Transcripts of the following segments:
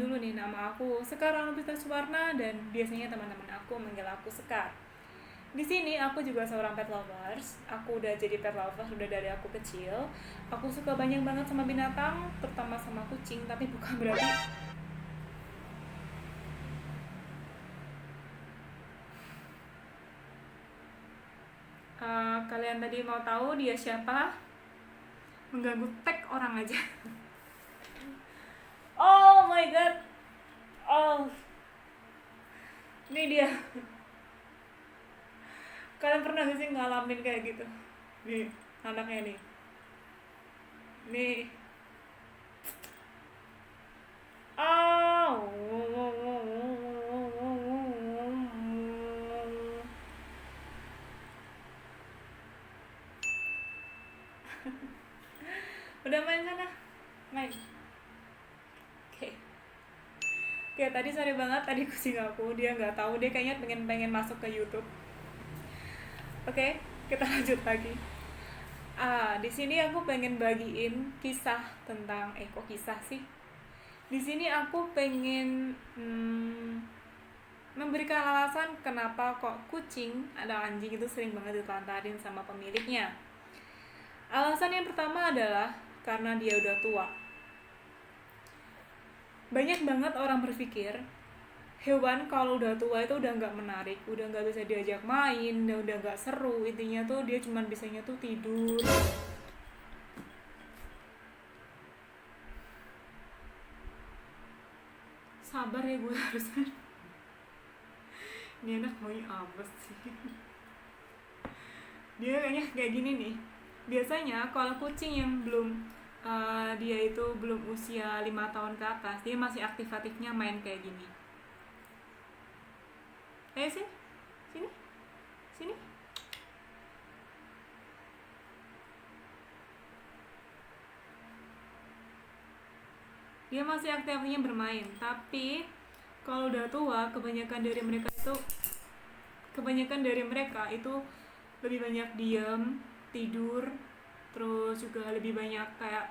dulu nih, nama aku Sekar Anubita Suwarna dan biasanya teman-teman aku manggil aku Sekar. Di sini aku juga seorang pet lovers. Aku udah jadi pet lovers udah dari aku kecil. Aku suka banyak banget sama binatang, terutama sama kucing, tapi bukan berarti kalian tadi mau tahu dia siapa? Mengganggu tag orang aja. Oh my god. Oh, ini dia. Kalian pernah gak sih ngalamin kayak gitu? Nih, anaknya nih. Nih. Oh. Udah main sana? Main. Oke. Oke, tadi sorry banget tadi kucing aku, dia nggak tahu, dia kayaknya pengen masuk ke YouTube. Oke, kita lanjut lagi. Di sini aku pengen bagiin kisah tentang kok kisah sih? Di sini aku pengen memberikan alasan kenapa kok kucing atau anjing itu sering banget ditelantarin sama pemiliknya. Alasan yang pertama adalah karena dia udah tua. Banyak banget orang berpikir hewan kalau udah tua itu udah nggak menarik, udah nggak bisa diajak main, udah nggak seru. Intinya tuh dia cuma bisanya tuh tidur. Sabar ya gue harus. Ini anak mau apa sih? Dia kayaknya kayak gini nih. Biasanya kalau kucing yang belum dia itu belum usia 5 tahun ke atas, dia masih aktif-aktifnya main kayak gini. Ayo sini, sini, sini. Dia masih aktif-aktifnya bermain. Tapi kalau udah tua, kebanyakan dari mereka itu lebih banyak diam, tidur, terus juga lebih banyak kayak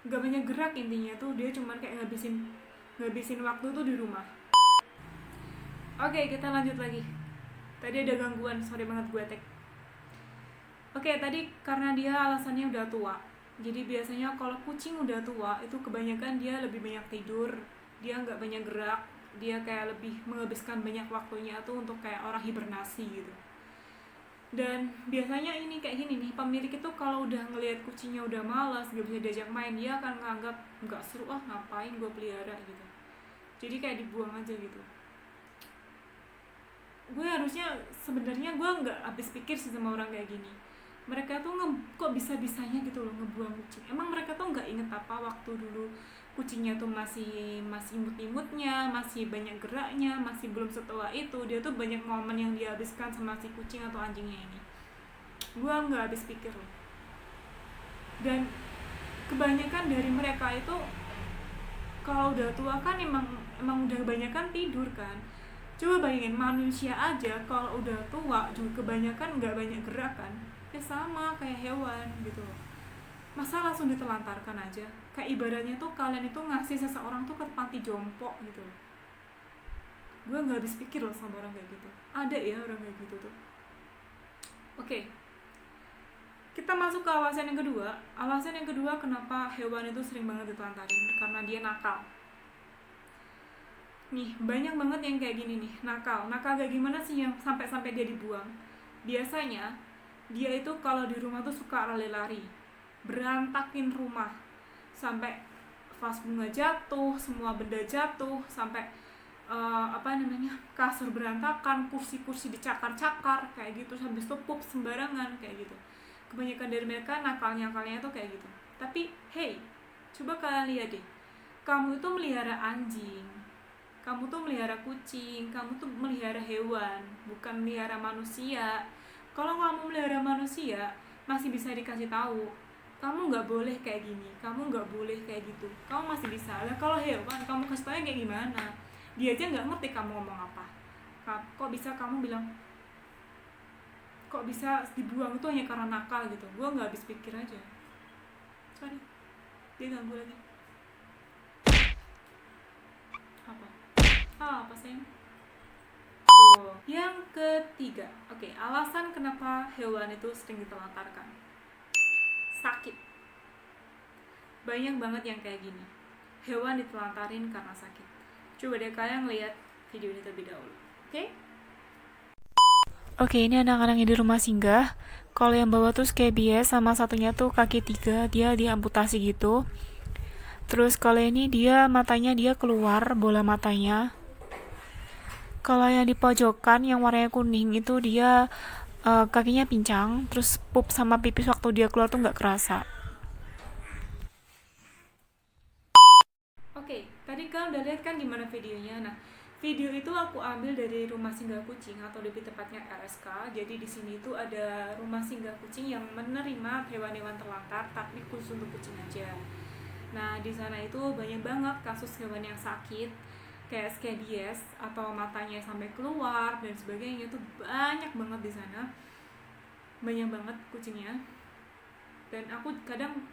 gak banyak gerak. Intinya tuh dia cuman kayak ngabisin waktu tuh di rumah. Oke, kita lanjut lagi. Tadi ada gangguan, sorry banget gue tek. Oke, tadi karena dia alasannya udah tua. Jadi biasanya kalau kucing udah tua itu kebanyakan dia lebih banyak tidur, dia nggak banyak gerak, dia kayak lebih menghabiskan banyak waktunya tuh untuk kayak orang hibernasi gitu. Dan biasanya ini kayak gini nih, pemilik itu kalau udah ngelihat kucingnya udah malas, gak bisa diajak main, dia akan nganggap nggak seru, ngapain gue pelihara gitu. Jadi kayak dibuang aja gitu. Gue harusnya sebenarnya gue nggak habis pikir sih sama orang kayak gini. Mereka tuh kok bisa-bisanya gitu loh ngebuang kucing. Emang mereka tuh nggak inget apa waktu dulu kucingnya tuh masih imut-imutnya, masih banyak geraknya, masih belum setua itu. Dia tuh banyak momen yang dihabiskan sama si kucing atau anjingnya ini. Gue nggak habis pikir loh. Dan kebanyakan dari mereka itu kalau udah tua kan emang udah kebanyakan tidur kan. Coba bayangin manusia aja kalau udah tua juga kebanyakan nggak banyak gerak kan. Ya sama kayak hewan gitu loh. Masa langsung ditelantarkan aja? Kayak ibaratnya tuh kalian itu ngasih seseorang tuh ke panti jompo gitu loh. Gue gak habis pikir loh sama orang kayak gitu. Ada ya orang kayak gitu tuh. Oke. Kita masuk ke alasan yang kedua. Alasan yang kedua kenapa hewan itu sering banget ditelantarin. Karena dia nakal. Nih, banyak banget yang kayak gini nih, nakal. Nakal kayak gimana sih yang sampai dia dibuang? Biasanya dia itu kalau di rumah tuh suka lari-lari, berantakin rumah, sampai vas bunga jatuh, semua benda jatuh, sampai kasur berantakan, kursi-kursi dicakar-cakar kayak gitu, habis itu pup sembarangan kayak gitu. Kebanyakan dari mereka nakalnya tuh kayak gitu. Tapi hey, coba kalian lihat deh, kamu itu melihara anjing, kamu tuh melihara kucing, kamu tuh melihara hewan, bukan melihara manusia. Kalau kamu melihara manusia, masih bisa dikasih tahu, kamu nggak boleh kayak gini, kamu nggak boleh kayak gitu, kamu masih bisa. Lah kalau hewan, kamu kasih tahu kayak gimana? Dia aja nggak ngerti kamu ngomong apa. Kok bisa kamu bilang, kok bisa dibuang itu hanya karena nakal gitu? Gue nggak habis pikir aja. Sorry, dia ganggu lagi. hal apa sih? Tuh. Yang ketiga, oke, alasan kenapa hewan itu sering ditelantarkan. Sakit. Banyak banget yang kayak gini. Hewan ditelantarin karena sakit. Coba deh kalian lihat video ini terlebih dahulu. Oke? Oke, ini anak-anak yang di rumah singgah. Kalau yang bawah tuh scabies, sama satunya tuh kaki 3, dia diamputasi gitu. Terus kalau ini dia matanya dia keluar bola matanya. Kalau yang di pojokan yang warnanya kuning itu dia kakinya pincang, terus pup sama pipis waktu dia keluar tuh nggak kerasa. Oke, tadi kalian udah lihat kan gimana videonya. Nah, video itu aku ambil dari rumah singgah kucing atau lebih tepatnya RSK. Jadi di sini tuh ada rumah singgah kucing yang menerima hewan-hewan terlantar, tapi khusus untuk kucing aja. Nah, di sana itu banyak banget kasus hewan yang sakit, kayak scabies atau matanya sampai keluar dan sebagainya, itu banyak banget di sana. Banyak banget kucingnya. Dan aku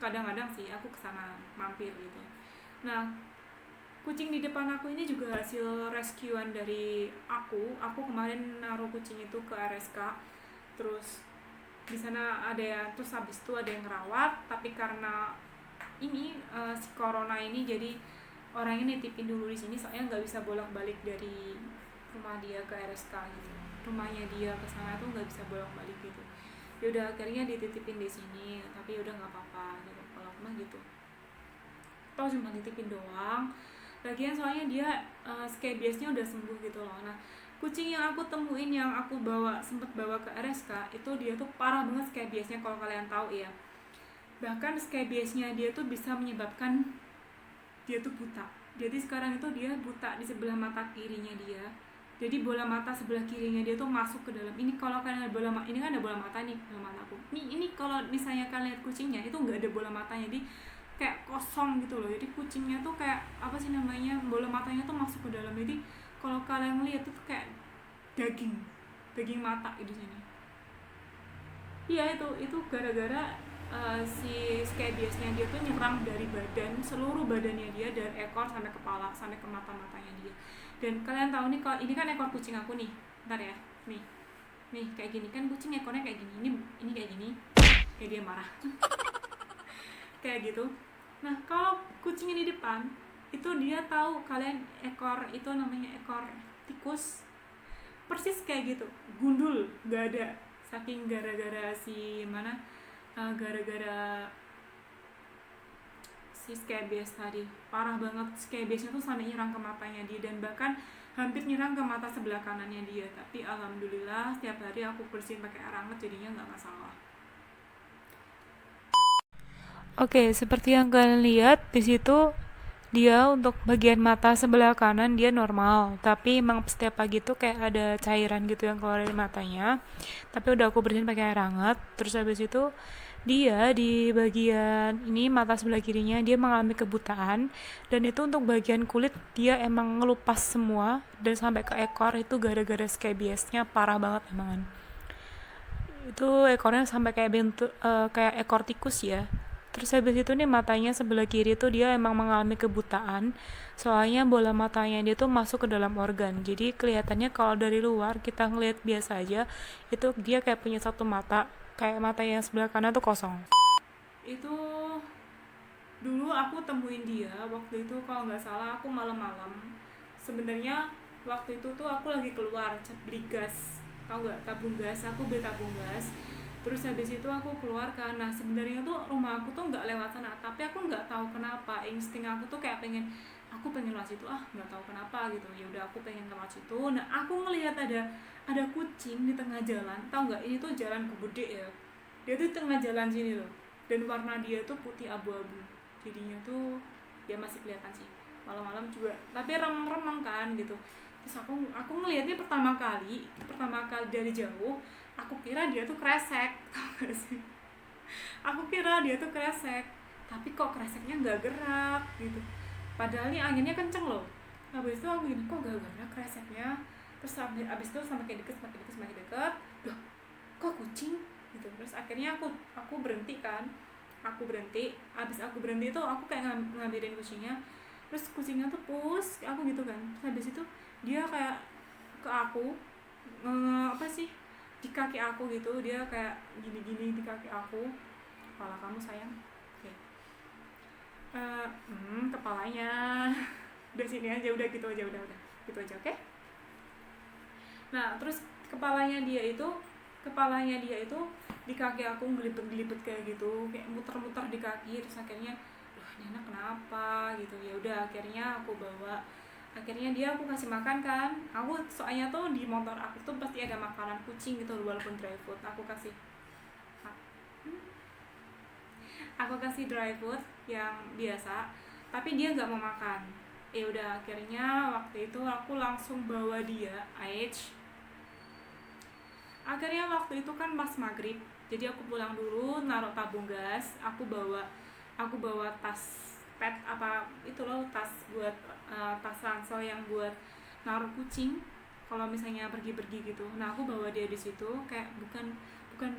kadang-kadang sih aku kesana mampir gitu. Nah, kucing di depan aku ini juga hasil rescuean dari aku kemarin naruh kucing itu ke RSK, terus di sana ada yang, terus habis itu ada yang ngerawat, tapi karena ini si corona ini, jadi orang ini nitipin dulu di sini soalnya nggak bisa bolak-balik dari rumah dia ke RSK gitu, rumahnya dia ke sana tuh nggak bisa bolak-balik gitu. Yaudah akhirnya dititipin di sini, tapi udah nggak apa-apa gitu kalau mah gitu, atau cuma dititipin doang. Lagian soalnya dia scabiesnya udah sembuh gitu loh. Nah, kucing yang aku temuin yang aku sempet bawa ke RSK itu dia tuh parah banget scabiesnya, kalau kalian tahu ya. Bahkan scabiesnya dia tuh bisa menyebabkan dia tuh buta. Jadi sekarang itu dia buta di sebelah mata kirinya dia. Jadi bola mata sebelah kirinya dia tuh masuk ke dalam. Ini kalau kalian lihat ini kan ada bola mata nih, bola mataku. Ini kalau misalnya kalian lihat kucingnya itu nggak ada bola matanya, jadi kayak kosong gitu loh. Jadi kucingnya tuh kayak apa sih namanya, bola matanya tuh masuk ke dalam. Jadi kalau kalian lihat tuh kayak daging mata di sini. Iya, itu gara-gara si scabiesnya dia tuh nyerang dari badan, seluruh badannya dia, dari ekor sampai kepala sampai ke mata-matanya dia. Dan kalian tahu nih, kalau ini kan ekor kucing aku nih, bentar ya, nih kayak gini kan, kucing ekornya kayak gini, ini kayak gini, kayak dia marah kayak gitu. Nah, kalau kucingnya di depan itu dia tahu kalian ekor itu namanya ekor tikus, persis kayak gitu, gundul, nggak ada, saking gara-gara gara-gara si scabies tadi. Parah banget, scabiesnya tuh sampai nyerang ke matanya dia, dan bahkan hampir nyerang ke mata sebelah kanannya dia. Tapi alhamdulillah setiap hari aku bersihin pakai air hangat, jadinya nggak masalah. Oke, seperti yang kalian lihat di situ, dia untuk bagian mata sebelah kanan dia normal, tapi emang setiap pagi tuh kayak ada cairan gitu yang keluar dari matanya. Tapi udah aku bersihin pakai air hangat. Terus habis itu dia di bagian ini mata sebelah kirinya dia mengalami kebutaan, dan itu untuk bagian kulit dia emang ngelupas semua, dan sampai ke ekor itu gara-gara scabiesnya parah banget emang. Itu ekornya sampai kayak bentuk kayak ekor tikus ya. Terus habis itu nih matanya sebelah kiri tuh dia emang mengalami kebutaan, soalnya bola matanya dia tuh masuk ke dalam organ. Jadi kelihatannya kalau dari luar kita ngelihat biasa aja, itu dia kayak punya satu mata, kayak mata yang sebelah kanan tuh kosong. Itu dulu aku temuin dia waktu itu, kalau nggak salah aku malam-malam. Sebenarnya waktu itu tuh aku lagi keluar beli gas, tau nggak, tabung gas, aku beli tabung gas. Terus habis itu aku keluar kan. Nah, sebenarnya tuh rumah aku tuh nggak lewat sana, tapi aku nggak tahu kenapa insting aku tuh kayak aku pengen lewat situ, nggak tahu kenapa gitu. Ya udah aku pengen lewat situ. Nah, aku ngelihat ada kucing di tengah jalan, tau nggak, ini tuh jalan Gede ya, dia tuh di tengah jalan sini loh, dan warna dia tuh putih abu-abu, jadinya tuh dia masih kelihatan sih malam-malam juga, tapi remang-remang kan gitu. Terus aku ngelihatnya pertama kali dari jauh, aku kira dia tuh kresek tau gak sih, aku kira dia tuh kresek, tapi kok kreseknya nggak gerak gitu, padahal ini anginnya kenceng loh. Habis itu aku gini, kok gak gerak kreseknya. Terus abis itu semakin deket, loh kok kucing gitu. Terus akhirnya aku berhenti kan, abis aku berhenti itu aku kayak ngambilin kucingnya. terus kucingnya tuh pus kayak aku gitu kan. Terus habis itu dia kayak ke aku, apa sih, di kaki aku gitu, dia kayak gini-gini di kaki aku. Kepala kamu sayang, oke. Kepalanya udah sini aja, udah gitu aja, udah gitu aja, oke. Nah terus kepalanya dia itu di kaki aku, gelipet-gelipet kayak gitu, kayak muter-muter di kaki. Terus akhirnya, loh ini anak kenapa gitu. Ya udah akhirnya aku bawa, akhirnya dia aku kasih makan kan. Aku soalnya tuh di motor aku tuh pasti ada makanan kucing gitu, walaupun dry food aku kasih dry food yang biasa, tapi dia nggak mau makan. Ya udah akhirnya waktu itu aku langsung bawa dia akhirnya waktu itu kan pas maghrib, jadi aku pulang dulu naruh tabung gas. Aku bawa tas pet, apa itu loh, tas buat tas ransel yang buat naruh kucing kalau misalnya pergi-pergi gitu. Nah aku bawa dia di situ, kayak bukan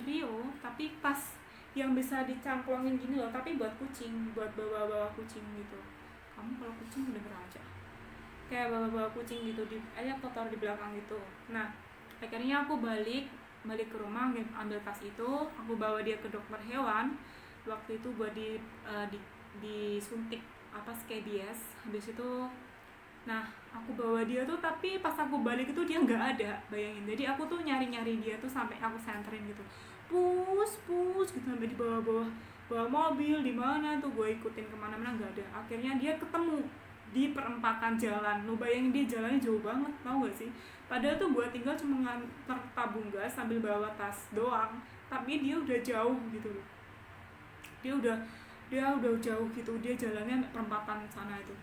Rio tapi tas yang bisa dicangklongin gini loh, tapi buat kucing, buat bawa kucing gitu. Kamu kalau kucing denger aja, kayak bawa kucing gitu, di aja kotor di belakang gitu. Nah akhirnya aku balik ke rumah, ambil tas itu, aku bawa dia ke dokter hewan waktu itu buat disuntik apa scabies. Habis itu, nah aku bawa dia tuh, tapi pas aku balik itu dia nggak ada, bayangin. Jadi aku tuh nyari dia tuh sampai aku senterin gitu, pus gitu, sampai di bawah mobil, di mana tuh gue ikutin kemana-mana nggak ada. Akhirnya dia ketemu di perempatan jalan. Lu bayangin dia jalannya jauh banget, tau gak sih? Padahal tuh gue tinggal cuma nganter tabung gas sambil bawa tas doang, tapi dia udah jauh gitu loh. Dia udah jauh gitu, dia jalannya perempatan sana itu.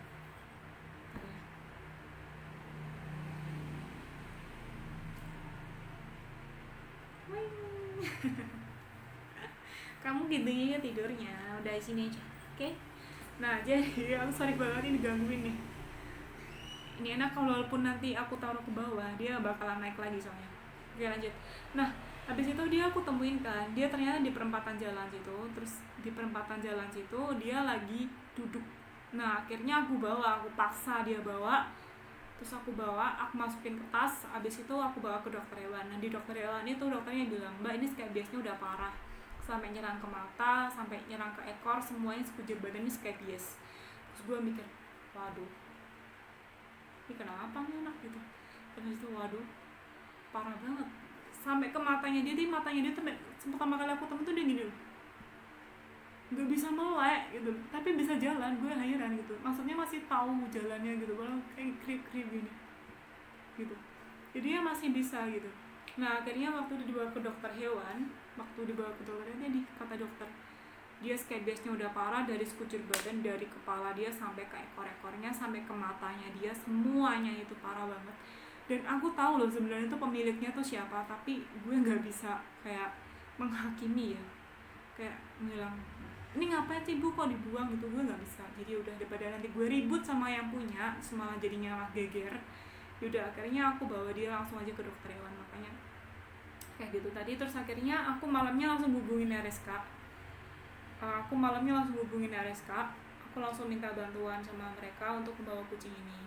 Kamu gitunya tidurnya udah di sini aja, oke? Nah jadi aku sorry banget ini gangguin nih. Ini enak kalau walaupun nanti aku taruh ke bawah dia bakalan naik lagi soalnya. Oke lanjut. Nah habis itu aku temuin kan, dia ternyata di perempatan jalan situ. Terus di perempatan jalan situ dia lagi duduk. Nah akhirnya aku paksa dia bawa. Terus aku masukin ke tas. Habis itu aku bawa ke dokter hewan. Nah di dokter hewan itu dokternya bilang, mbak ini scabiesnya udah parah, sampai nyerang ke mata, sampai nyerang ke ekor, semuanya sekujur badan ini scabies. Terus gue mikir, waduh ini kenapa nih anak gitu. Terus itu waduh parah banget, sampai ke matanya dia tuh pertama kali aku temen tuh dia gini, nggak bisa melek gitu tapi bisa jalan. Gue heran gitu, maksudnya masih tahu jalannya gitu, kalau kayak krip gini gitu, jadi dia masih bisa gitu. Nah akhirnya waktu dibawa ke dokter hewan, kata dokter dia scabiesnya udah parah, dari sekujur badan, dari kepala dia sampai ke ekor-ekornya, sampai ke matanya dia, semuanya itu parah banget. Dan aku tahu loh sebenarnya itu pemiliknya tuh siapa, tapi gue nggak bisa kayak menghakimi ya, kayak bilang ini ngapain sih bu kok dibuang gitu, gue nggak bisa. Jadi udah, daripada nanti gue ribut sama yang punya semalah jadinya geger, yaudah akhirnya aku bawa dia langsung aja ke dokter hewan. Makanya kayak gitu tadi. Terus akhirnya aku malamnya langsung hubungin RSK. Aku langsung minta bantuan sama mereka untuk membawa kucing ini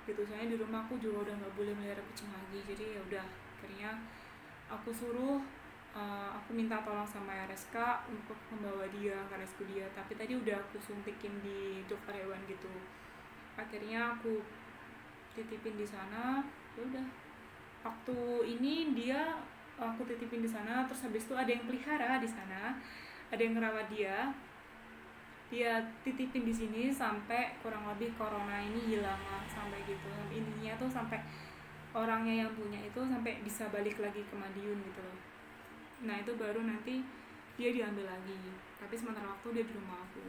gitu. Soalnya di rumah aku juga udah nggak boleh melihara kucing lagi. Jadi ya udah akhirnya aku minta tolong sama RSK untuk membawa dia ke rescue dia, tapi tadi udah aku suntikin di dokter hewan gitu. Akhirnya aku titipin di sana. Ya udah, waktu ini aku titipin di sana. Terus habis itu ada yang pelihara di sana, ada yang ngerawat dia titipin di sini sampai kurang lebih corona ini hilang lah, sampai gitu. Intinya tuh sampai orangnya yang punya itu sampai bisa balik lagi ke Madiun gitu loh. Nah itu baru nanti dia diambil lagi, tapi sementara waktu dia di rumah aku.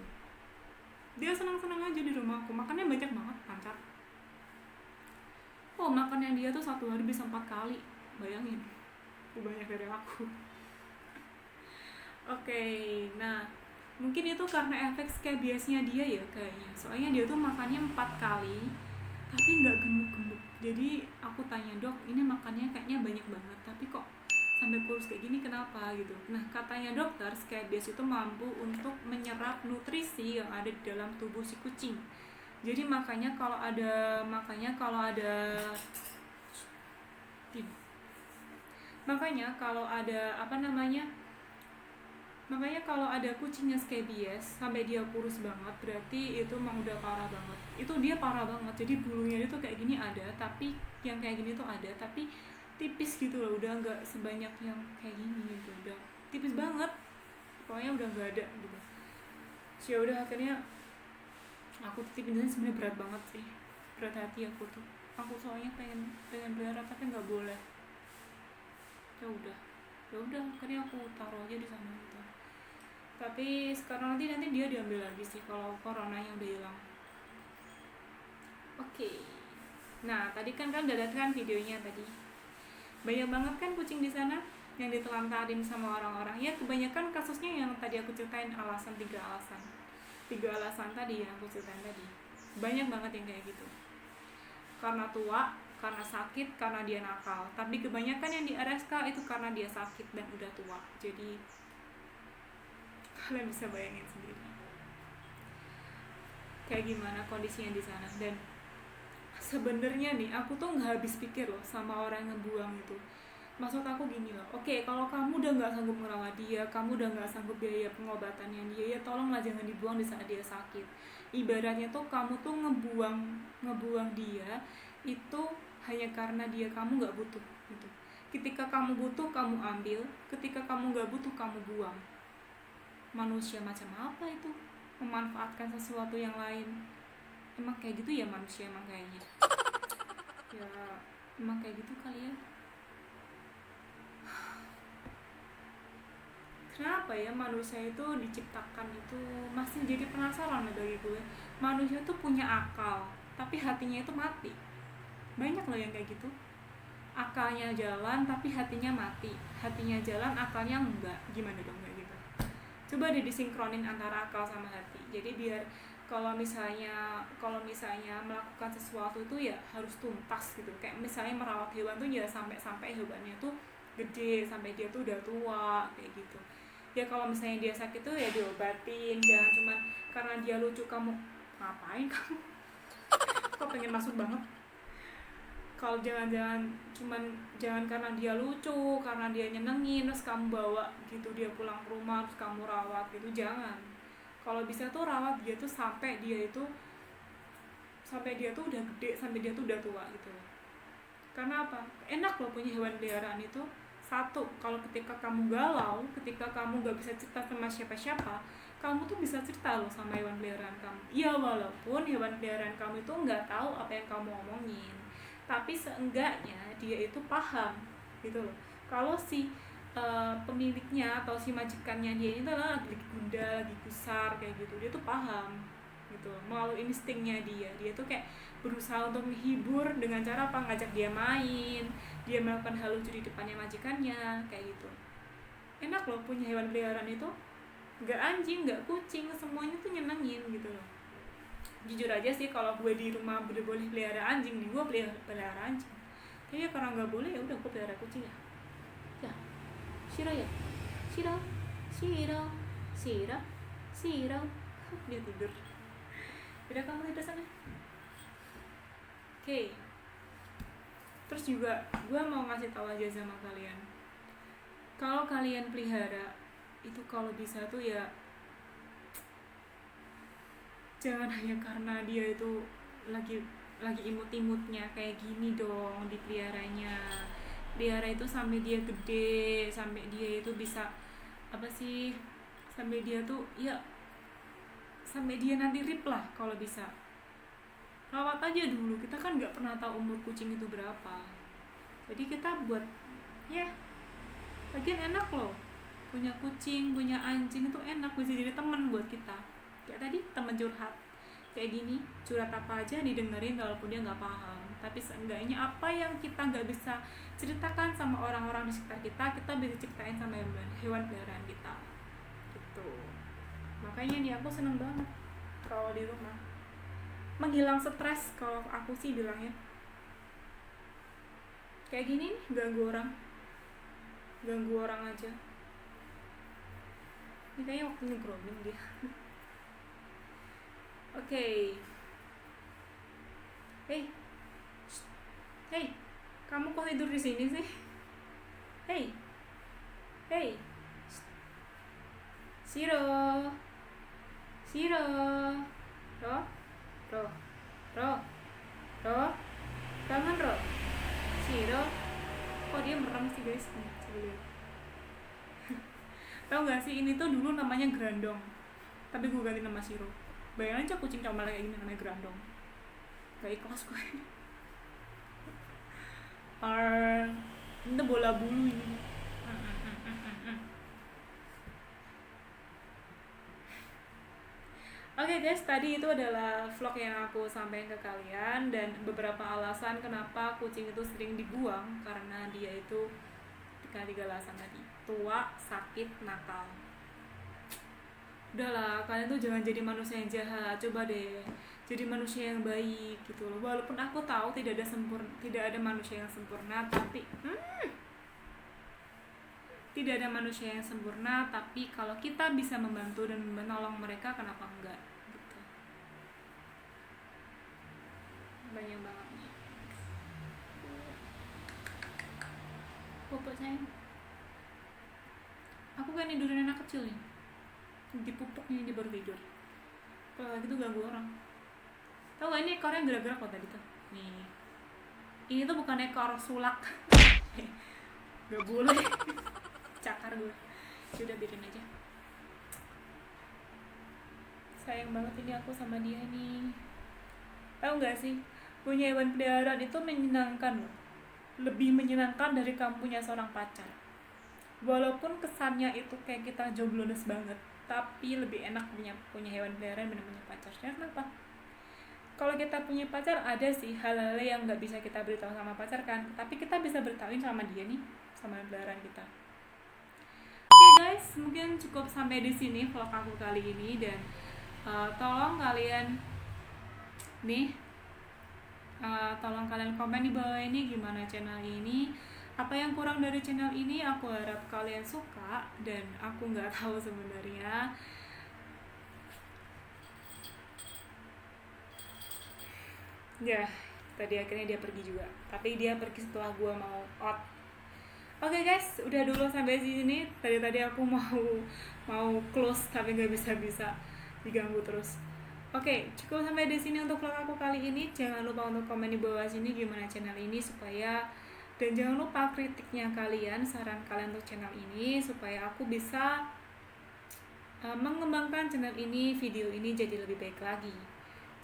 Dia senang-senang aja di rumah aku, makannya banyak banget, lancar. Makannya dia tuh satu hari bisa 4 kali, bayangin, banyak dari aku. Oke, nah mungkin itu karena efek scabiesnya dia ya kayaknya. Soalnya dia tuh makannya 4 kali tapi nggak gemuk-gemuk. Jadi aku tanya, dok ini makannya kayaknya banyak banget tapi kok sampai kurus kayak gini, kenapa gitu. Nah katanya dokter, scabies itu mampu untuk menyerap nutrisi yang ada di dalam tubuh si kucing. Jadi makanya kalau ada apa namanya, makanya kalau ada kucingnya scabies sampai dia kurus banget, berarti itu emang udah parah banget. Itu dia parah banget, jadi bulunya itu kayak gini ada, tapi yang kayak gini tuh ada tapi tipis gitu loh, udah nggak sebanyak yang kayak gini gitu, udah tipis banget, pokoknya udah nggak ada gitu. So ya udah akhirnya aku titipin, sebenarnya berat banget sih, berat hati aku soalnya pengen pelihara tapi nggak boleh. Ya udah akhirnya aku taruh aja di sana gitu. Tapi sekarang nanti dia diambil lagi sih kalau coronanya udah hilang. Oke. Nah tadi kan udah lihat kan videonya tadi, banyak banget kan kucing di sana yang ditelantarin sama orang-orang. Ya kebanyakan kasusnya yang tadi aku ceritain, tiga alasan tadi yang aku ceritain tadi, banyak banget yang kayak gitu. Karena tua, karena sakit, karena dia nakal. Tapi kebanyakan yang di RSK itu karena dia sakit dan udah tua. Jadi kalian bisa bayangin sendiri kayak gimana kondisinya di sana. Dan sebenarnya nih aku tuh nggak habis pikir loh sama orang yang ngebuang itu. Maksud aku gini loh, oke, kalau kamu udah nggak sanggup merawat dia, kamu udah nggak sanggup biaya pengobatannya dia, ya tolonglah jangan dibuang di saat dia sakit. Ibaratnya tuh kamu tuh ngebuang dia itu hanya karena kamu nggak butuh gitu. Ketika kamu butuh kamu ambil, ketika kamu nggak butuh kamu buang. Manusia macam apa itu memanfaatkan sesuatu yang lain? Emang kayak gitu ya manusia, emang kayaknya ya emang kayak gitu kali ya. Kenapa ya manusia itu diciptakan itu, masih jadi penasaran bagi gue. Manusia tuh punya akal tapi hatinya itu mati. Banyak loh yang kayak gitu, akalnya jalan tapi hatinya mati, hatinya jalan akalnya enggak. Gimana dong kayak gitu? Coba deh disinkronin antara akal sama hati. Jadi biar kalau misalnya melakukan sesuatu itu ya harus tuntas gitu. Kayak misalnya merawat hewan tuh ya sampai hewannya tuh gede, sampai dia tuh udah tua kayak gitu. Ya kalau misalnya dia sakit tuh ya diobatin, jangan cuma karena dia lucu kamu ngapain kamu kok pengen masuk banget. Kalau jangan karena dia lucu, karena dia nyenengin terus kamu bawa gitu dia pulang ke rumah terus kamu rawat gitu, jangan. Kalau bisa tuh rawat dia tuh sampai dia tuh udah gede, sampai dia tuh udah tua gitu. Karena apa? Enak loh punya hewan peliharaan itu. Satu, kalau ketika kamu galau, ketika kamu gak bisa cerita sama siapa-siapa, kamu tuh bisa cerita loh sama hewan peliharaan kamu. Ya walaupun hewan peliharaan kamu itu nggak tahu apa yang kamu omongin, tapi seenggaknya dia itu paham gitu loh. Kalau si pemiliknya atau si majikannya dia itu lagi gundal, lagi gusar kayak gitu, dia tuh paham gitu melalui instingnya dia tuh kayak berusaha untuk menghibur dengan cara apa, ngajak dia main, dia melakukan hal lucu di depannya majikannya kayak gitu. Enak loh punya hewan peliharaan itu, nggak anjing nggak kucing, semuanya tuh nyenengin gitu loh. Jujur aja sih kalau gue di rumah udah boleh pelihara anjing nih, gue pelihara anjing. Kayaknya karena nggak boleh ya udah gue pelihara kucing ya. Ya, Shiro ya, Shiro, Shiro, Shiro, Shiro. Dia tidur. Udah kamu tidur sana. Oke. Terus juga gue mau ngasih tahu aja sama kalian, kalau kalian pelihara itu kalau bisa tuh ya jangan hanya karena dia itu lagi imut-imutnya kayak gini dong dipeliharanya. Pelihara itu sampai dia gede, sampai dia itu bisa apa sih, sampai dia tuh ya sampai dia nanti rip lah kalau bisa. Rawat aja dulu, kita kan nggak pernah tahu umur kucing itu berapa. Jadi kita buat ya, lagian enak loh punya kucing, punya anjing itu enak, bisa jadi teman buat kita. Kayak tadi teman curhat kayak gini, curhat apa aja didengerin walaupun dia nggak paham, tapi seenggaknya apa yang kita nggak bisa ceritakan sama orang-orang di sekitar kita bisa ceritain sama hewan peliharaan kita gitu. Makanya nih aku seneng banget kalau di rumah, menghilang stres kalau aku sih bilangnya. Kayak gini nih, ganggu orang aja. Ini kayaknya waktunya grooming dia. Oke. Hei, hei, kamu kok tidur di sini sih? Hei, hei, Siro, Siro, Ro, Ro, Ro, Ro, bangun Ro, Siro. Kok dia merem sih guys? Nih, coba lihat. Tahu nggak sih, ini tuh dulu namanya Grandong, tapi gue ganti nama Siro. Bayangin aja kucing comel kayak gini namanya Grandong. Gak ikhlas gue. Ini bola bulu ini. Oke guys, tadi itu adalah vlog yang aku sampaikan ke kalian dan beberapa alasan kenapa kucing itu sering dibuang, karena dia itu tiga alasan tadi: tua, sakit, nakal. Udahlah, kalian tuh jangan jadi manusia yang jahat, coba deh jadi manusia yang baik gitu loh. Walaupun aku tahu tidak ada manusia yang sempurna, tapi tidak ada manusia yang sempurna, tapi kalau kita bisa membantu dan menolong mereka, kenapa enggak gitu. Banyak banget nih pupuk sayang. Aku kan tidurin anak kecil nih, dipupuk nih, dia baru tidur. Kalau gitu ganggu orang. Tahu gak ini ekornya gerak-gerak kok tadi tuh. Nih, ini tuh bukan ekor sulak. Gak boleh. Cakar gue. Udah biarin aja. Sayang banget ini aku sama dia nih. Tahu nggak sih, punya hewan peliharaan itu menyenangkan loh. Lebih menyenangkan dari kamu punya seorang pacar. Walaupun kesannya itu kayak kita jomblones banget, tapi lebih enak punya hewan peliharaan bener-bener pacar. Kenapa? Kalau kita punya pacar, ada sih hal-hal yang nggak bisa kita beritahu sama pacar kan, tapi kita bisa beritahuin sama dia nih, sama peliharaan kita. Oke guys, mungkin cukup sampai di sini vlog aku kali ini, dan tolong kalian komen di bawah ini gimana channel ini, apa yang kurang dari channel ini. Aku harap kalian suka, dan aku nggak tahu sebenarnya ya, tadi akhirnya dia pergi juga, tapi dia pergi setelah gue mau out. Oke guys, udah dulu sampai di sini. Tadi aku mau close, tapi nggak bisa diganggu terus. Oke, cukup sampai di sini untuk vlog aku kali ini. Jangan lupa untuk komen di bawah sini gimana channel ini, dan jangan lupa kritiknya kalian, saran kalian untuk channel ini, supaya aku bisa mengembangkan channel ini, video ini jadi lebih baik lagi.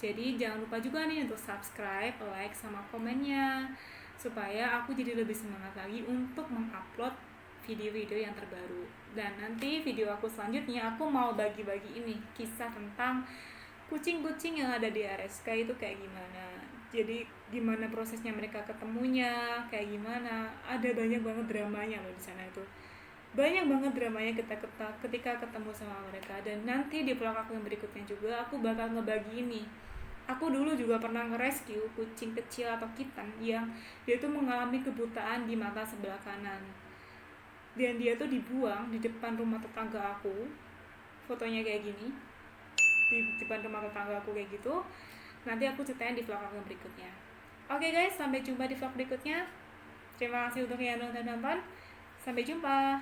Jadi jangan lupa juga nih untuk subscribe, like, sama komennya, supaya aku jadi lebih semangat lagi untuk mengupload video-video yang terbaru. Dan nanti video aku selanjutnya aku mau bagi-bagi ini kisah tentang kucing-kucing yang ada di RSK itu kayak gimana. Jadi gimana prosesnya mereka ketemunya, kayak gimana. Ada banyak banget dramanya loh di sana itu. Banyak banget dramanya ketika ketemu sama mereka. Dan nanti di vlog aku yang berikutnya juga aku bakal ngebagi ini. Aku dulu juga pernah nge-rescue kucing kecil atau kitten yang dia tuh mengalami kebutaan di mata sebelah kanan, dan dia tuh dibuang di depan rumah tetangga aku. Fotonya kayak gini, di depan rumah tetangga aku kayak gitu. Nanti aku ceritain di vlog aku yang berikutnya. Oke guys, sampai jumpa di vlog berikutnya. Terima kasih untuk yang nonton. Sampai jumpa.